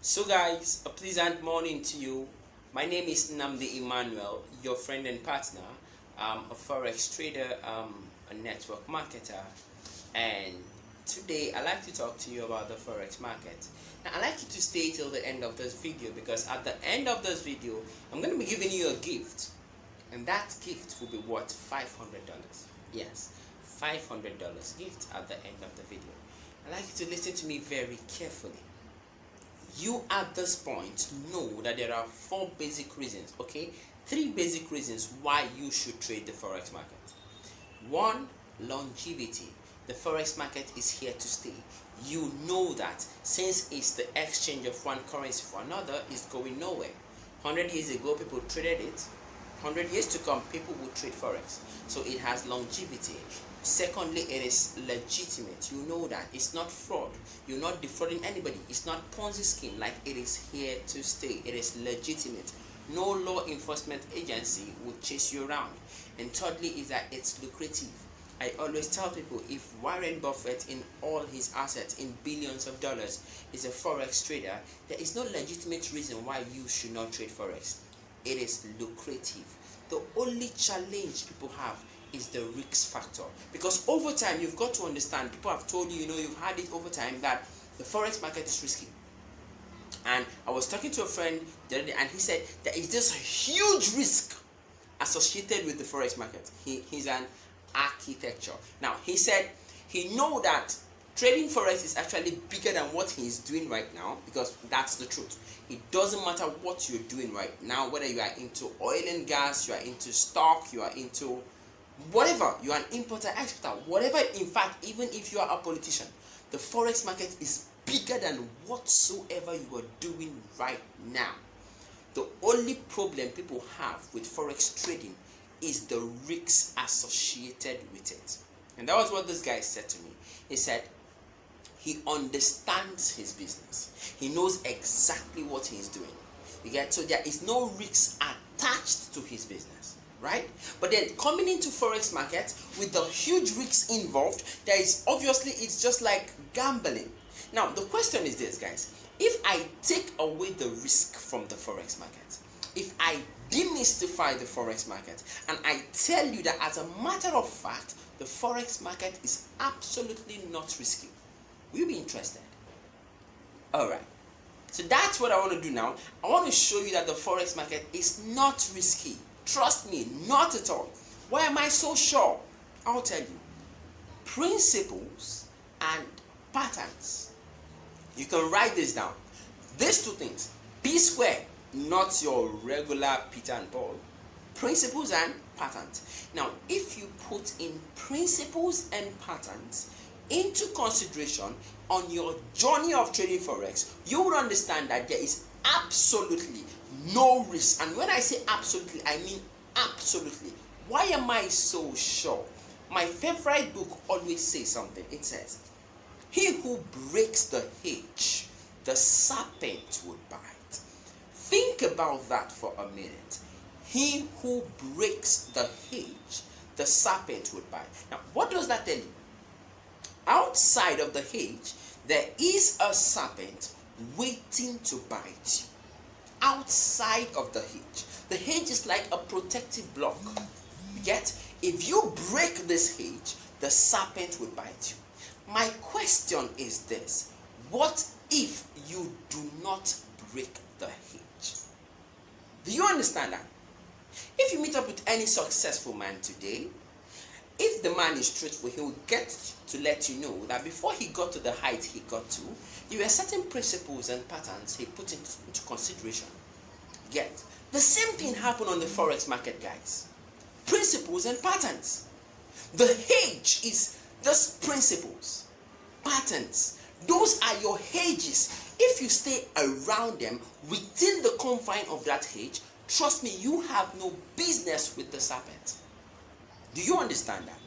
So guys, a pleasant morning to you. My name is Namdi Emmanuel, your friend and partner. I'm a forex trader, a network marketer, and today I'd like to talk to you about the forex market. Now I'd like you to stay till the end of this video because at the end of this video I'm going to be giving you a gift, and that gift will be worth $500. Yes, $500 gift at the end of the video. I'd like you to listen to me very carefully. You at this point know that there are 4 basic reasons, okay? 3 basic reasons why you should trade the forex market. 1, longevity. The forex market is here to stay. You know that since it's the exchange of one currency for another, it's going nowhere. 100 years ago people traded it. 100 years to come people will trade forex. So it has longevity. Secondly, it is legitimate. You know that it's not fraud. You're not defrauding anybody. It's not Ponzi scheme. Like, it is here to stay. It is legitimate. No law enforcement agency will chase you around. And thirdly is that it's lucrative. I always tell people, if Warren Buffett in all his assets in billions of dollars is a forex trader, there is no legitimate reason why you should not trade forex. It is lucrative. The only challenge people have is the risk factor, because over time you've got to understand, people have told you, you've had it over time, that the forex market is risky. And I was talking to a friend the other day and he said there is this huge risk associated with the forex market. He's an architecture. Now he said he know that trading forex is actually bigger than what he's doing right now, because that's the truth. It doesn't matter what you're doing right now, whether you are into oil and gas, you are into stock, you are into whatever, you are an importer, exporter, whatever. In fact, even if you are a politician, the forex market is bigger than whatsoever you are doing right now. The only problem people have with forex trading is the risks associated with it. And that was what this guy said to me. He said he understands his business. He knows exactly what he's doing. You get? So there is no risks attached to his business, right? But then coming into forex market with the huge risks involved, there is obviously, it's just like gambling. Now the question is this, guys: if I take away the risk from the forex market, if I demystify the forex market and I tell you that as a matter of fact the forex market is absolutely not risky, will you be interested? Alright, so that's what I want to do now. I want to show you that the forex market is not risky. Trust me, not at all. Why am I so sure? I'll tell you. Principles and patterns. You can write this down. These 2 things. P square, not your regular Peter and Paul. Principles and patterns. Now, if you put in principles and patterns into consideration on your journey of trading forex, you will understand that there is absolutely no risk. And when I say absolutely, I mean absolutely. Why am I so sure? My favorite book always says something. It says, he who breaks the hedge, the serpent would bite. Think about that for a minute. He who breaks the hedge, the serpent would bite. Now, what does that tell you? Outside of the hedge, there is a serpent waiting to bite you. Outside of the hedge. The hedge is like a protective block. You get? If you break this hedge, the serpent will bite you. My question is this: what if you do not break the hedge? Do you understand that? If you meet up with any successful man today, if the man is truthful, he will get to let you know that before he got to the height he got to, there were certain principles and patterns he put into consideration. Yet, the same thing happened on the forex market, guys. Principles and patterns. The hedge is just principles, patterns. Those are your hedges. If you stay around them within the confine of that hedge, trust me, you have no business with the serpent. Do you understand that?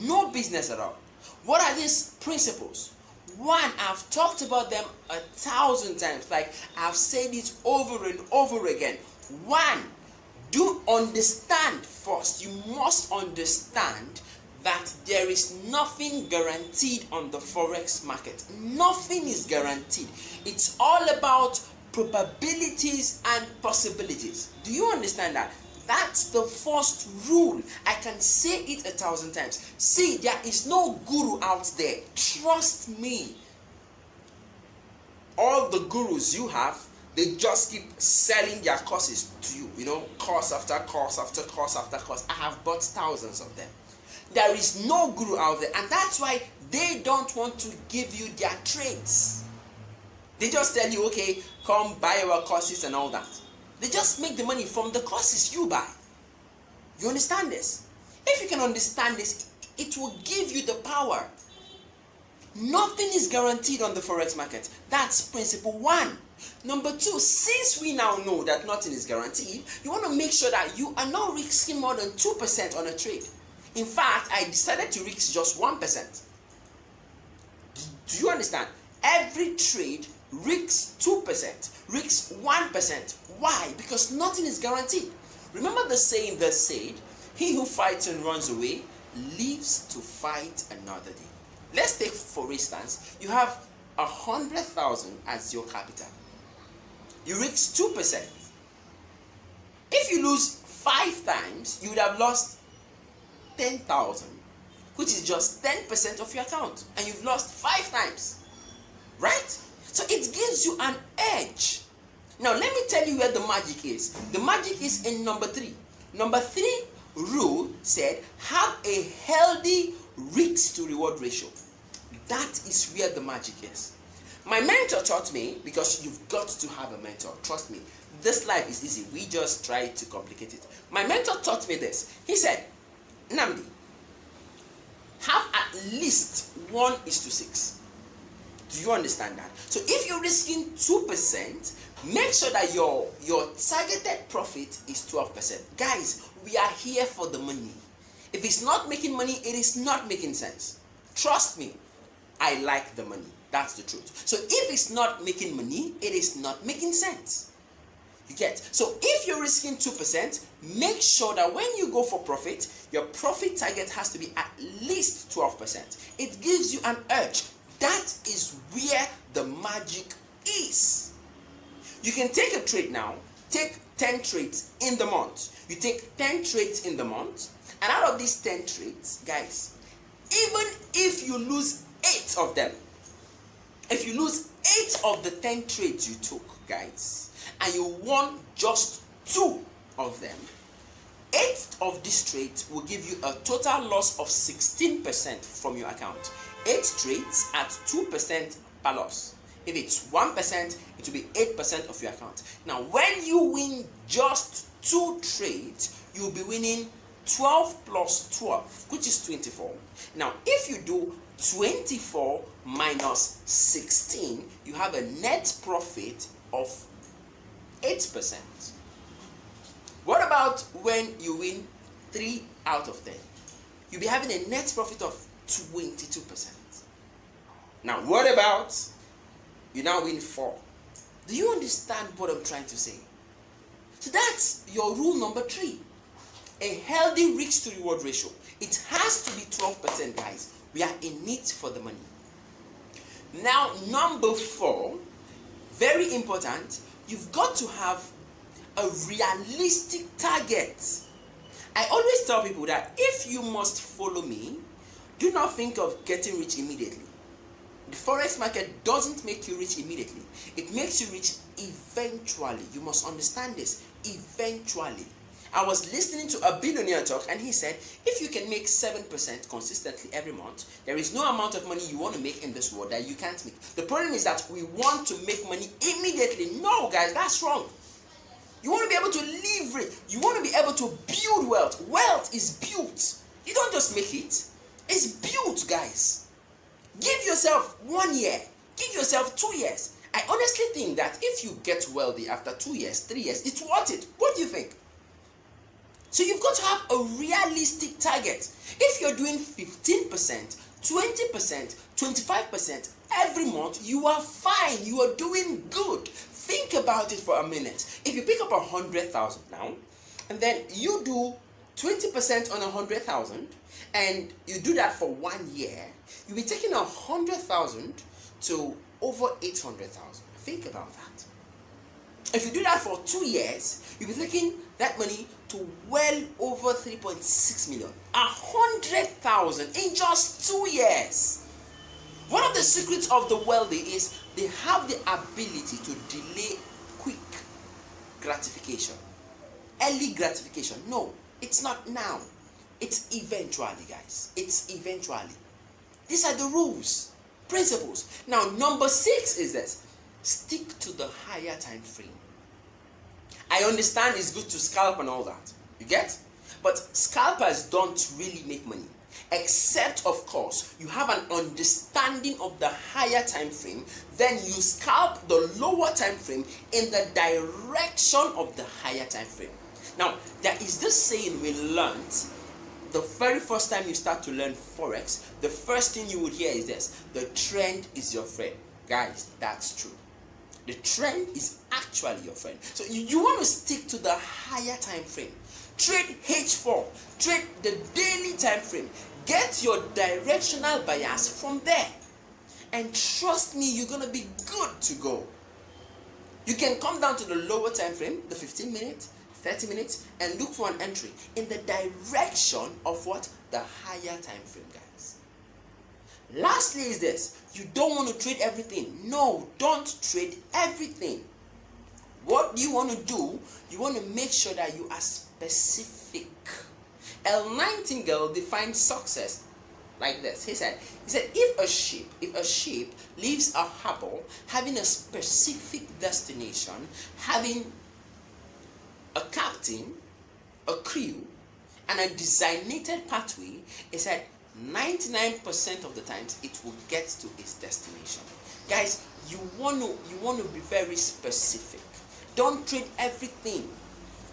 No business at all. What are these principles? 1, I've talked about them 1,000 times. Like, I've said it over and over again. 1, do understand first. You must understand that there is nothing guaranteed on the forex market. Nothing is guaranteed. It's all about probabilities and possibilities. Do you understand that? That's the first rule. I can say it 1,000 times. See, there is no guru out there. Trust me. All the gurus you have, they just keep selling their courses to you. You know, course after course after course after course. I have bought thousands of them. There is no guru out there, and that's why they don't want to give you their trades. They just tell you, okay, come buy our courses and all that. They just make the money from the courses you buy. You understand this? If you can understand this, it will give you the power. Nothing is guaranteed on the forex market. That's principle one. Number two, since we now know that nothing is guaranteed, you want to make sure that you are not risking more than 2% on a trade. In fact, I decided to risk just 1%. Do you understand? Every trade risks 2%, risks 1%. Why? Because nothing is guaranteed. Remember the saying that said, he who fights and runs away lives to fight another day. Let's take, for instance, you have 100,000 as your capital. You risk 2%. If you lose 5 times, you would have lost 10,000, which is just 10% of your account, and you've lost 5 times, right? So it gives you an edge. Now let me tell you where the magic is. The magic is in number 3. Number 3 rule said, have a healthy risk to reward ratio. That is where the magic is. My mentor taught me, because you've got to have a mentor, trust me, this life is easy, we just try to complicate it. My mentor taught me this. He said, Namdi, have at least 1:6. Do you understand that? So if you're risking 2%, make sure that your targeted profit is 12%. Guys, we are here for the money. If it's not making money, it is not making sense. Trust me, I like the money. That's the truth. So if it's not making money, it is not making sense. You get? So if you're risking 2%, make sure that when you go for profit, your profit target has to be at least 12%. It gives you an edge. That is where the magic is. You can take a trade now, take 10 trades in the month. You take 10 trades in the month, and out of these 10 trades, guys, even if you lose 8 of them, if you lose 8 of the 10 trades you took, guys, and you won just 2 of them, 8 of these trades will give you a total loss of 16% from your account. 8 trades at 2% per loss. If it's 1%, it will be 8% of your account. Now, when you win just 2 trades, you'll be winning 12 plus 12, which is 24. Now, if you do 24 minus 16, you have a net profit of 8%. What about when you win 3 out of 10? You'll be having a net profit of 22%. Now, what about you now win 4? Do you understand what I'm trying to say? So that's your rule number 3. A healthy risk to reward ratio. It has to be 12%, guys. We are in it for the money. Now, number 4, very important, you've got to have a realistic target. I always tell people that if you must follow me, do not think of getting rich immediately. The forex market doesn't make you rich immediately. It makes you rich eventually. You must understand this. Eventually. I was listening to a billionaire talk, and he said, if you can make 7% consistently every month, there is no amount of money you want to make in this world that you can't make. The problem is that we want to make money immediately. No, guys, that's wrong. You want to be able to leverage. You want to be able to build wealth. Wealth is built. You don't just make it. It's built, guys. Give yourself 1 year. Give yourself 2 years. I honestly think that if you get wealthy after 2 years, 3 years, it's worth it. What do you think? So you've got to have a realistic target. If you're doing 15%, 20%, 25% every month, you are fine. You are doing good. Think about it for a minute. If you pick up 100,000 now, and then you do 20% on 100,000, and you do that for 1 year, you'll be taking 100,000 to over 800,000. Think about that. If you do that for 2 years, you'll be taking that money to well over 3.6 million. 100,000 in just 2 years. One of the secrets of the wealthy is they have the ability to delay quick gratification. Early gratification. No, it's not now. It's eventually, guys. It's eventually. These are the rules, principles. Now, number 6 is this. Stick to the higher time frame. I understand it's good to scalp and all that. You get? But scalpers don't really make money. Except, of course, you have an understanding of the higher time frame, then you scalp the lower time frame in the direction of the higher time frame. Now, there is this saying we learned the very first time you start to learn Forex. The first thing you would hear is this: the trend is your friend. Guys, that's true. The trend is actually your friend. So you want to stick to the higher time frame. Trade H4, trade the daily time frame. Get your directional bias from there. And trust me, you're going to be good to go. You can come down to the lower time frame, the 15 minutes, 30 minutes, and look for an entry in the direction of what? The higher time frame, guys. Lastly is this: you don't want to trade everything. No, don't trade everything. What you want to do, you want to make sure that you are specific. L. Nightingale defined success like this. He said, if a sheep leaves a harbor having a specific destination, having a captain, a crew, and a designated pathway, he said 99% of the times it will get to its destination. Guys, you want to be very specific. Don't trade everything.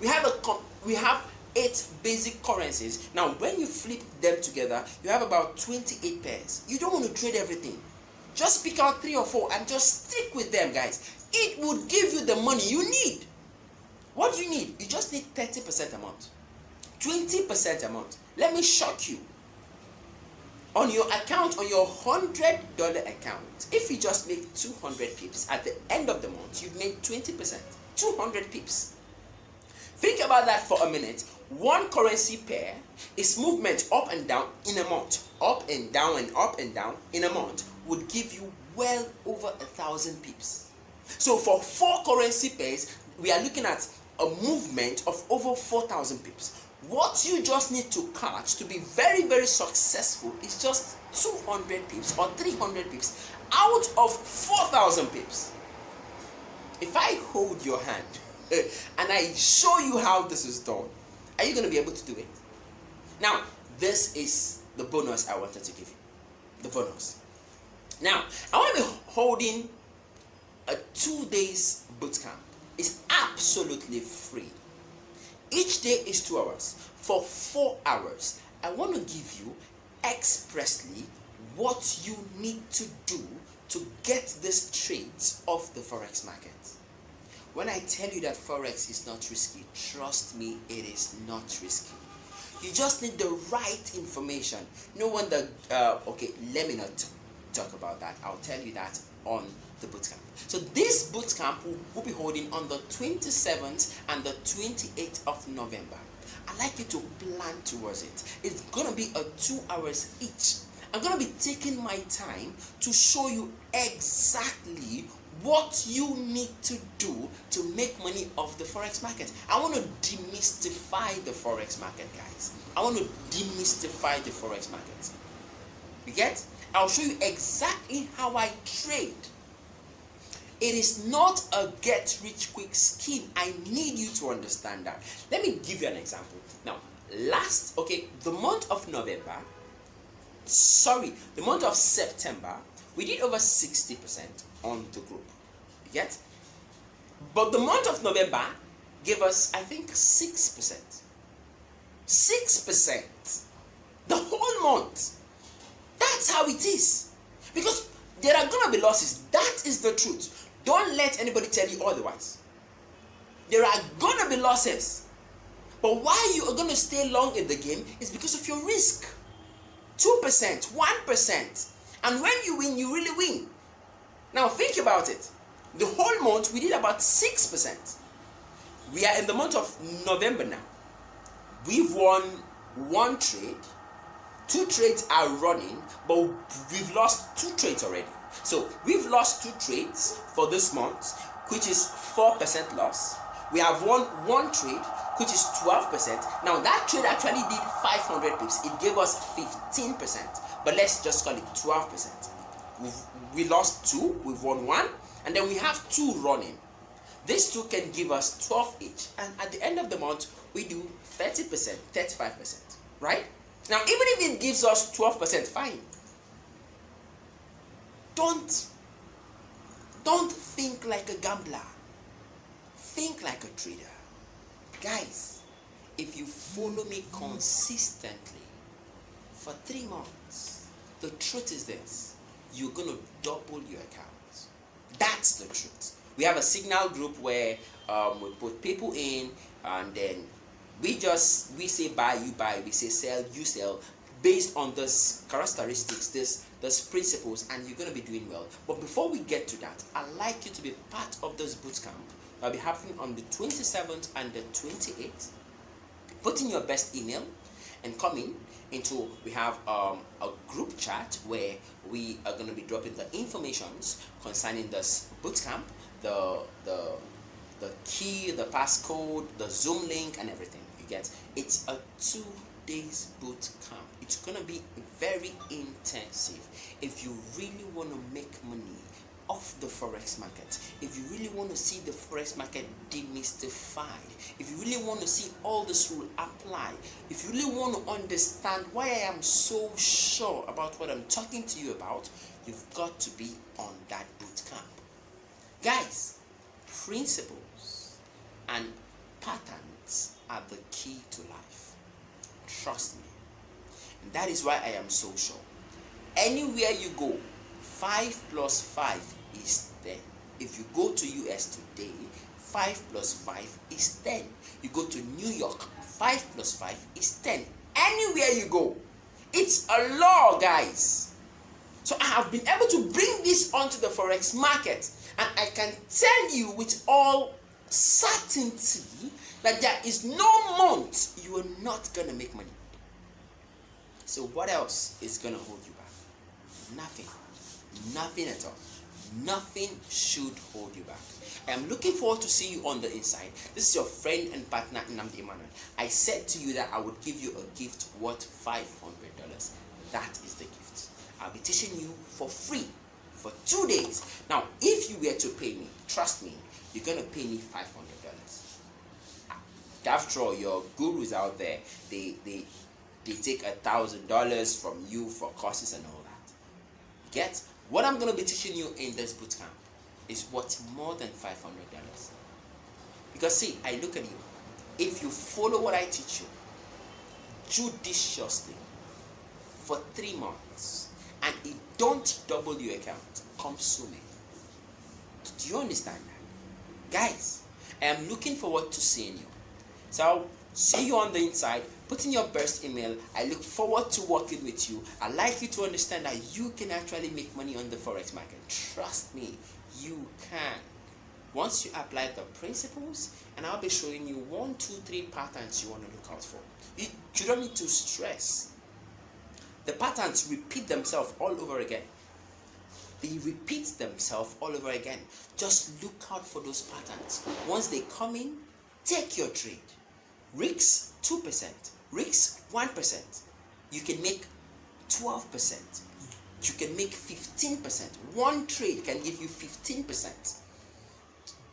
We have 8 basic currencies. Now, when you flip them together, you have about 28 pairs. You don't want to trade everything. Just pick out 3 or 4 and just stick with them, guys. It would give you the money you need. What do you need? You just need 30% amount, 20% amount. Let me shock you. On your account, on your $100 account, if you just make 200 pips at the end of the month, you've made 20%, 200 pips. Think about that for a minute. One currency pair is movement up and down in a month. Up and down and up and down in a month would give you well over 1,000 pips. So for 4 currency pairs, we are looking at a movement of over 4,000 pips. What you just need to catch to be very, very successful is just 200 pips or 300 pips out of 4,000 pips. If I hold your hand and I show you how this is done, are you going to be able to do it? Now, this is the bonus I wanted to give you. The bonus. Now, I want to be holding a 2 days bootcamp. It's absolutely free. Each day is 2 hours. For 4 hours, I want to give you expressly what you need to do to get these trades off the Forex market. When I tell you that Forex is not risky, trust me, it is not risky. You just need the right information. No wonder, okay, let me not talk about that. I'll tell you that on the bootcamp. So this bootcamp will be holding on the 27th and the 28th of November. I'd like you to plan towards it. It's going to be 2 hours each. I'm going to be taking my time to show you exactly what you need to do to make money off the Forex market. I want to demystify the Forex market, guys. I want to demystify the Forex market. You get? I'll show you exactly how I trade. It is not a get-rich-quick scheme. I need you to understand that. Let me give you an example. Now, the month of September, we did over 60% on the group. You get? But the month of November gave us, I think, 6%. 6%. The whole month. That's how it is. Because there are going to be losses. That is the truth. Don't let anybody tell you otherwise. There are going to be losses. But why you are going to stay long in the game is because of your risk. 2%, 1%. And when you win, you really win. Now think about it. The whole month we did about 6%. We are in the month of November now. We've won one trade, 2 trades are running, but we've lost 2 trades already. So we've lost 2 trades for this month, which is 4% loss. We have won 1 trade, which is 12%. Now that trade actually did 500 pips. It gave us 15%, but let's just call it 12%. We lost 2, we've won 1, and then we have 2 running. These 2 can give us 12 each, and at the end of the month we do 30%, 35%, right? Now even if it gives us 12%, fine. Don't think like a gambler. Think like a trader. Guys, if you follow me consistently for 3 months, the truth is this: you're going to double your account. That's the truth. We have a signal group where we put people in, and then we say buy, you buy, we say sell, you sell, based on these characteristics, these principles, and you're going to be doing well. But before we get to that, I'd like you to be part of this bootcamp that will be happening on the 27th and the 28th. Put in your best email and come into, we have a group chat where we are going to be dropping the informations concerning this bootcamp, the key, the passcode, the Zoom link, and everything. You get, it's a 2 days boot camp. It's gonna be very intensive. If you really want to make money off the forex market, if you really want to see the forex market demystified, if you really want to see all this rule apply, if you really want to understand why I am so sure about what I'm talking to you about, you've got to be on that boot camp. Guys, principles and patterns are the key to life. Trust me. And that is why I am so sure. Anywhere you go, 5 plus 5 is 10. If you go to US today, 5 plus 5 is 10. You go to New York, 5 plus 5 is 10. Anywhere you go, it's a law, guys. So I have been able to bring this onto the forex market, and I can tell you with all certainty that there is no month you are not gonna make money. So what else is gonna hold you back? Nothing. Nothing at all. Nothing should hold you back. I am looking forward to see you on the inside. This is your friend and partner Nnamdi Emmanuel. I said to you that I would give you a gift worth $500. That is the gift. I'll be teaching you for free for 2 days. Now, if you were to pay me, trust me, you're gonna pay me $500. After all, your gurus out there, they take $1,000 from you for courses and all that. Get what I'm going to be teaching you in this bootcamp is worth more than $500. Because see, I look at you. If you follow what I teach you judiciously for 3 months and it don't double your account, come sue me. Do you understand that? Guys, I am looking forward to seeing you. So I'll see you on the inside. Put in your best email. I look forward to working with you. I'd like you to understand that you can actually make money on the forex market. Trust me, you can. Once you apply the principles, and I'll be showing you 1, 2, 3 patterns you want to look out for. You don't need to stress. The patterns repeat themselves all over again. They repeat themselves all over again. Just look out for those patterns. Once they come in, take your trade. Risks 2%, risks 1%. You can make 12%. You can make 15%. One trade can give you 15%.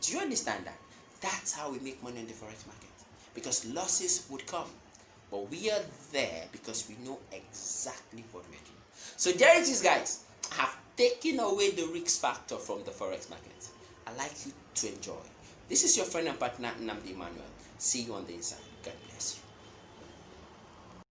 Do you understand that? That's how we make money in the forex market. Because losses would come. But we are there because we know exactly what we're doing. So there it is, guys. I have taken away the risk factor from the forex market. I'd like you to enjoy. This is your friend and partner Nnamdi Emmanuel. See you on the inside.